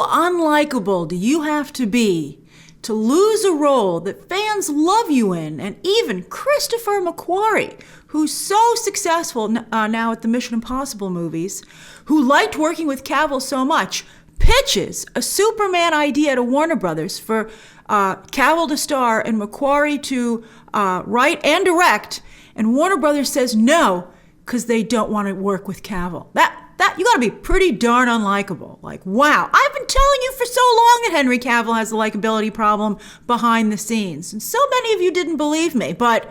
unlikable do you have to be to lose a role that fans love you in? And even Christopher McQuarrie, who's so successful now at the Mission Impossible movies, who liked working with Cavill so much, pitches a Superman idea to Warner Brothers for Cavill to star and McQuarrie to write and direct, and Warner Brothers says no because they don't want to work with Cavill. That you got to be pretty darn unlikable. Like, wow, I've been telling you for so long that Henry Cavill has a likability problem behind the scenes, and so many of you didn't believe me. But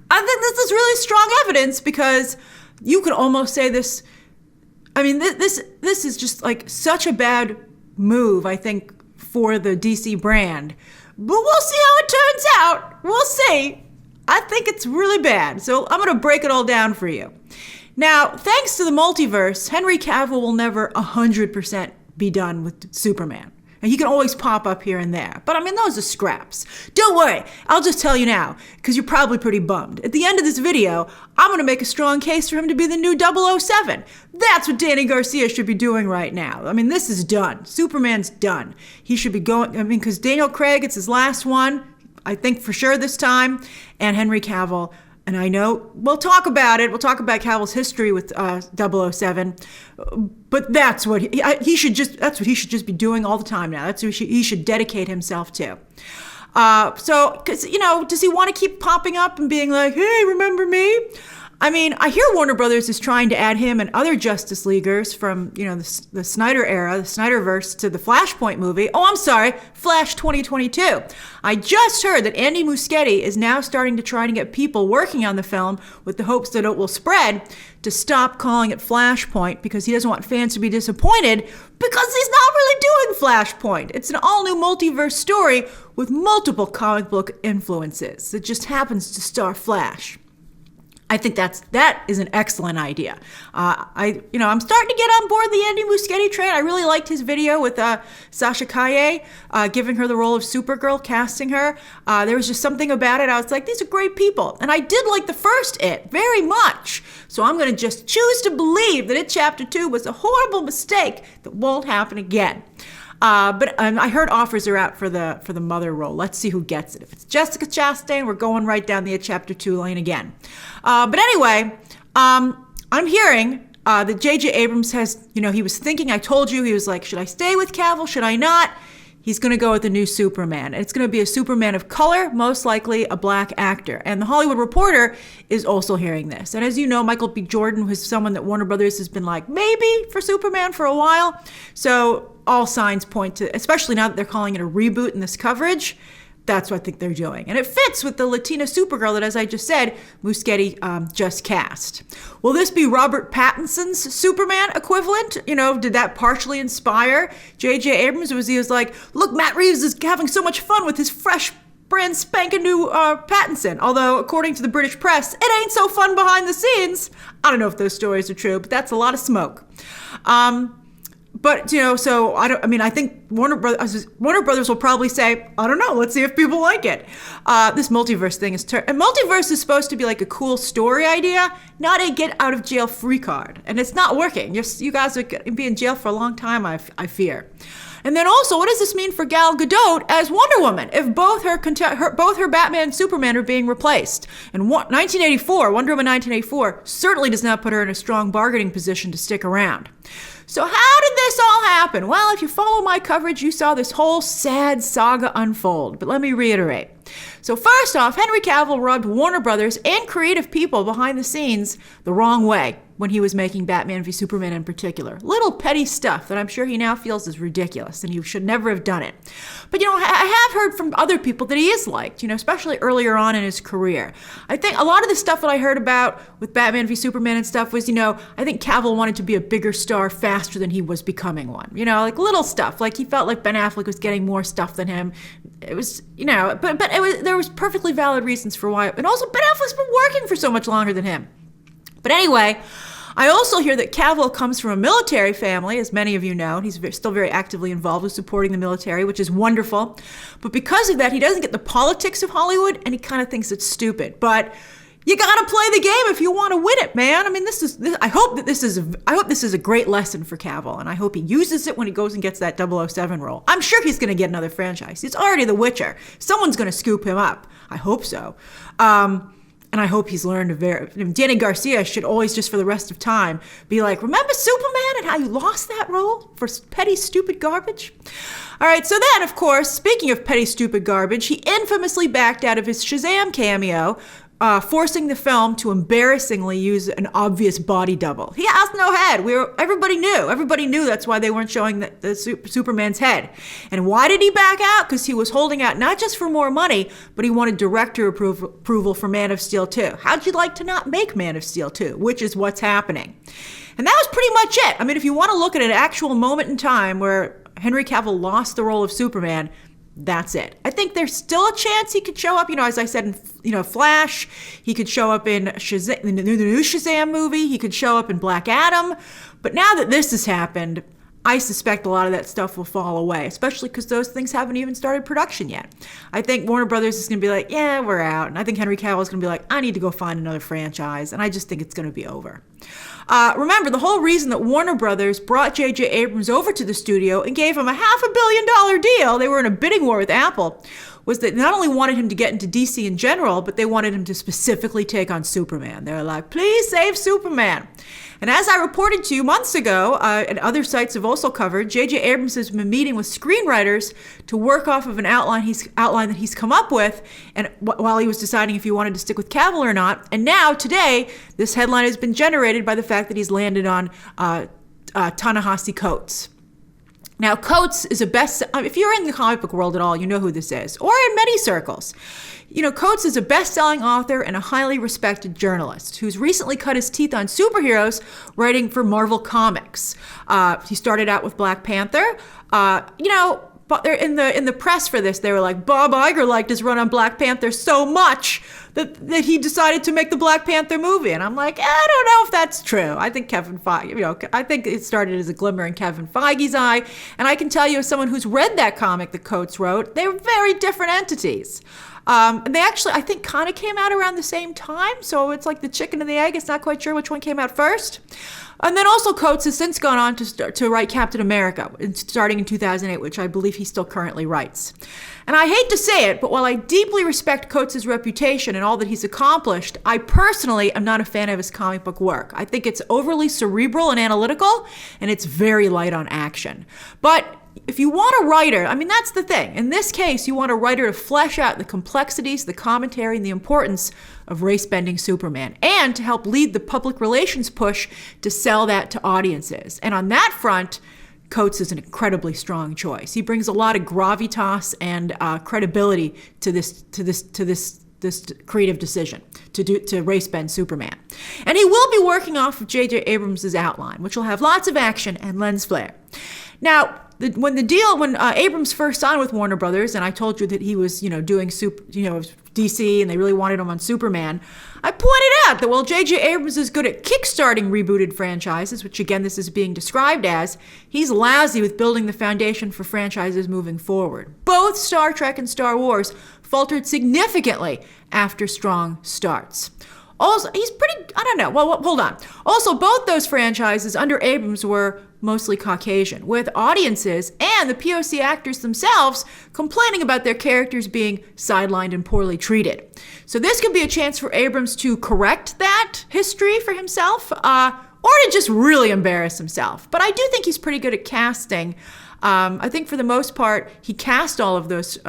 I think this is really strong evidence, because you could almost say this. I mean, this is just like such a bad move, I think, for the DC brand. But we'll see how it turns out. We'll see. I think it's really bad. So I'm going to break it all down for you. Now, thanks to the multiverse, Henry Cavill will never 100% be done with Superman. And he can always pop up here and there. But I mean, those are scraps. Don't worry, I'll just tell you now, because you're probably pretty bummed. At the end of this video, I'm going to make a strong case for him to be the new 007. That's what Danny Garcia should be doing right now. I mean, this is done. Superman's done. He should be going, because Daniel Craig, it's his last one, I think for sure this time, and Henry Cavill. And I know we'll talk about it. We'll talk about Cavill's history with 007. But that's what he should just be doing all the time now. That's what he should dedicate himself to. So, because, does he want to keep popping up and being like, hey, remember me? I mean, I hear Warner Brothers is trying to add him and other Justice Leaguers from, the Snyder era, the Snyderverse, to the Flashpoint movie. Oh, I'm sorry, Flash 2022. I just heard that Andy Muschietti is now starting to try to get people working on the film with the hopes that it will spread to stop calling it Flashpoint, because he doesn't want fans to be disappointed, because he's not really doing Flashpoint. It's an all-new multiverse story with multiple comic book influences that just happens to star Flash. I think that is an excellent idea. I'm starting to get on board the Andy Muschietti train. I really liked his video with Sasha Calle, giving her the role of Supergirl, casting her. There was just something about it. I was like, these are great people. And I did like the first It very much. So I'm going to just choose to believe that It Chapter 2 was a horrible mistake that won't happen again. But I heard offers are out for the mother role. Let's see who gets it. If it's Jessica Chastain, we're going right down the Chapter 2 lane again. But anyway, I'm hearing that J.J. Abrams has, he was thinking, I told you, he was like, should I stay with Cavill? Should I not? He's going to go with the new Superman. It's going to be a Superman of color, most likely a black actor. And the Hollywood Reporter is also hearing this. And as you know, Michael B. Jordan was someone that Warner Brothers has been like, maybe for Superman for a while. So all signs point to, especially now that they're calling it a reboot in this coverage, that's what I think they're doing. And it fits with the Latina Supergirl that, as I just said, Muschietti just cast. Will this be Robert Pattinson's Superman equivalent? Did that partially inspire J.J. Abrams? He was like, look, Matt Reeves is having so much fun with his fresh, brand spanking new Pattinson. Although, according to the British press, it ain't so fun behind the scenes. I don't know if those stories are true, but that's a lot of smoke. But, so I think Warner Brothers will probably say, I don't know, let's see if people like it. This multiverse thing and multiverse is supposed to be like a cool story idea, not a get out of jail free card. And it's not working. You guys are going to be in jail for a long time, I fear. And then also, what does this mean for Gal Gadot as Wonder Woman if both her Batman and Superman are being replaced? And Wonder Woman 1984 certainly does not put her in a strong bargaining position to stick around. So how did this all happen? Well, if you follow my coverage, you saw this whole sad saga unfold. But let me reiterate. So first off, Henry Cavill rubbed Warner Brothers and creative people behind the scenes the wrong way when he was making Batman v Superman in particular. Little petty stuff that I'm sure he now feels is ridiculous and he should never have done it. But, I have heard from other people that he is liked, especially earlier on in his career. I think a lot of the stuff that I heard about with Batman v Superman and stuff was, I think Cavill wanted to be a bigger star faster than he was becoming one. Like little stuff. Like he felt like Ben Affleck was getting more stuff than him. It was, but there was perfectly valid reasons for why. And also Ben Affleck's been working for so much longer than him. But anyway, I also hear that Cavill comes from a military family, as many of you know. He's still very actively involved with supporting the military, which is wonderful. But because of that, he doesn't get the politics of Hollywood, and he kind of thinks it's stupid. But, You gotta play the game if you want to win it, man. I mean, I hope this is a great lesson for Cavill, and I hope he uses it when he goes and gets that 007 role. I'm sure he's gonna get another franchise. He's already The Witcher. Someone's gonna scoop him up. I hope so. And I hope he's learned Danny Garcia should always, just for the rest of time, be like, remember Superman and how you lost that role for petty, stupid garbage? All right, so then, of course, speaking of petty, stupid garbage, he infamously backed out of his Shazam cameo, forcing the film to embarrassingly use an obvious body double. He has no head. Everybody knew that's why they weren't showing the Superman's head. And why did he back out? Because he was holding out not just for more money, but he wanted director approval for Man of Steel 2. How'd you like to not make Man of Steel 2? Which is what's happening. And that was pretty much it. I mean, if you want to look at an actual moment in time where Henry Cavill lost the role of Superman, that's it. I think there's still a chance he could show up, as I said, in Flash. He could show up in Shazam, the new Shazam movie. He could show up in Black Adam. But now that this has happened, I suspect a lot of that stuff will fall away, especially because those things haven't even started production yet. I think Warner Brothers is going to be like, yeah, we're out. And I think Henry Cavill is going to be like, I need to go find another franchise. And I just think it's going to be over. Remember, the whole reason that Warner Brothers brought J.J. Abrams over to the studio and gave him a $500 million deal, they were in a bidding war with Apple, was that not only wanted him to get into DC in general, but they wanted him to specifically take on Superman. They were like, please save Superman. And as I reported to you months ago, and other sites have also covered, J.J. Abrams has been meeting with screenwriters to work off of an outline that he's come up with, and while he was deciding if he wanted to stick with Cavill or not. And now, today, this headline has been generated by the fact that he's landed on Ta-Nehisi Coates. Now, Coates is if you're in the comic book world at all, you know who this is, or in many circles. Coates is a best-selling author and a highly respected journalist who's recently cut his teeth on superheroes writing for Marvel Comics. He started out with Black Panther. But they're in the press for this, they were like, Bob Iger liked his run on Black Panther so much that he decided to make the Black Panther movie. And I'm like, I don't know if that's true. I think Kevin Feige, I think it started as a glimmer in Kevin Feige's eye. And I can tell you, as someone who's read that comic that Coates wrote, they were very different entities. And they actually, I think, kind of came out around the same time. So it's like the chicken and the egg. It's not quite sure which one came out first. And then also Coates has since gone on to write Captain America, starting in 2008, which I believe he still currently writes. And I hate to say it, but while I deeply respect Coates' reputation and all that he's accomplished, I personally am not a fan of his comic book work. I think it's overly cerebral and analytical, and it's very light on action. But if you want a writer, I mean, that's the thing. In this case, you want a writer to flesh out the complexities, the commentary, and the importance of race-bending Superman, and to help lead the public relations push to sell that to audiences. And on that front, Coates is an incredibly strong choice. He brings a lot of gravitas and credibility to this creative decision to race bend Superman. And he will be working off of J.J. Abrams' outline, which will have lots of action and lens flare. Now, when Abrams first signed with Warner Brothers, and I told you that he was, doing DC, and they really wanted him on Superman, I pointed out that while J.J. Abrams is good at kickstarting rebooted franchises, which again this is being described as, he's lousy with building the foundation for franchises moving forward. Both Star Trek and Star Wars faltered significantly after strong starts. Also, he's pretty, I don't know, well, hold on. Also, both those franchises under Abrams were mostly Caucasian, with audiences and the POC actors themselves complaining about their characters being sidelined and poorly treated. So this could be a chance for Abrams to correct that history for himself, or to just really embarrass himself. But I do think he's pretty good at casting. I think for the most part, he cast all of those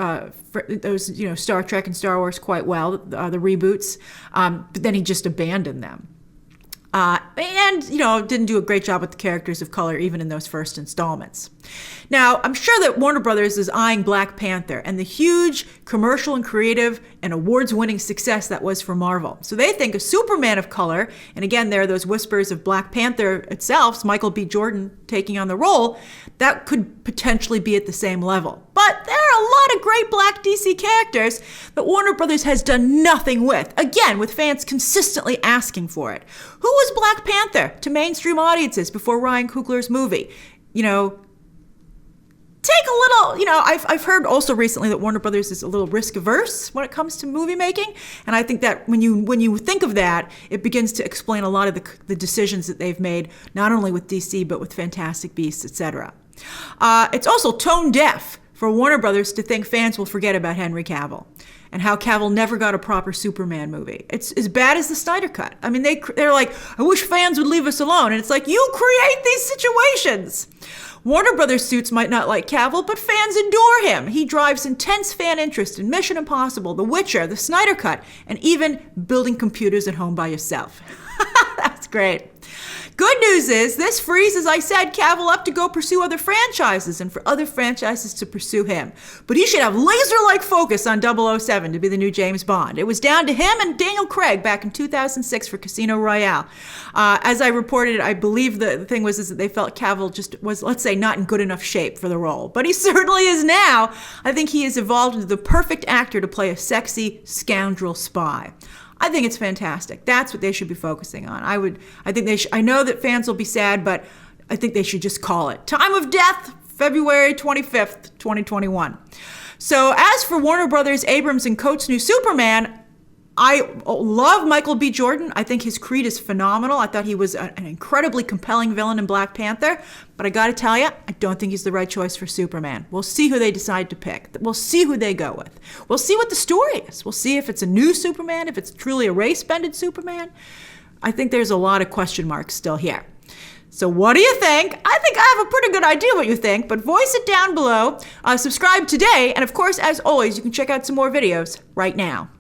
Star Trek and Star Wars quite well, the reboots, but then he just abandoned them. And didn't do a great job with the characters of color even in those first installments. Now, I'm sure that Warner Brothers is eyeing Black Panther and the huge commercial and creative and awards-winning success that was for Marvel. So they think a Superman of color, and again, there are those whispers of Black Panther itself, Michael B. Jordan taking on the role, that could potentially be at the same level. But there are a lot of great Black DC characters that Warner Brothers has done nothing with, again, with fans consistently asking for it. Who was Black Panther to mainstream audiences before Ryan Coogler's movie? Take a little, well, I've heard also recently that Warner Brothers is a little risk averse when it comes to movie making, and I think that when you think of that, it begins to explain a lot of the decisions that they've made, not only with DC but with Fantastic Beasts, etc. It's also tone deaf for Warner Brothers to think fans will forget about Henry Cavill and how Cavill never got a proper Superman movie. It's as bad as the Snyder Cut. I mean, they're like, I wish fans would leave us alone. And it's like, you create these situations. Warner Brothers suits might not like Cavill, but fans adore him. He drives intense fan interest in Mission Impossible, The Witcher, the Snyder Cut, and even building computers at home by yourself. That's great. Good news is this frees, as I said, Cavill up to go pursue other franchises and for other franchises to pursue him. But he should have laser-like focus on 007 to be the new James Bond. It was down to him and Daniel Craig back in 2006 for Casino Royale. As I reported, I believe the thing was that they felt Cavill just was, let's say, not in good enough shape for the role. But he certainly is now. I think he has evolved into the perfect actor to play a sexy scoundrel spy. I think it's fantastic. That's what they should be focusing on. I know that fans will be sad, but I think they should just call it. Time of death, February 25th, 2021. So as for Warner Brothers, Abrams, and Coates' new Superman, I love Michael B. Jordan. I think his Creed is phenomenal. I thought he was an incredibly compelling villain in Black Panther. But I got to tell you, I don't think he's the right choice for Superman. We'll see who they decide to pick. We'll see who they go with. We'll see what the story is. We'll see if it's a new Superman, if it's truly a race-bended Superman. I think there's a lot of question marks still here. So what do you think? I think I have a pretty good idea what you think, but voice it down below. Subscribe today. And of course, as always, you can check out some more videos right now.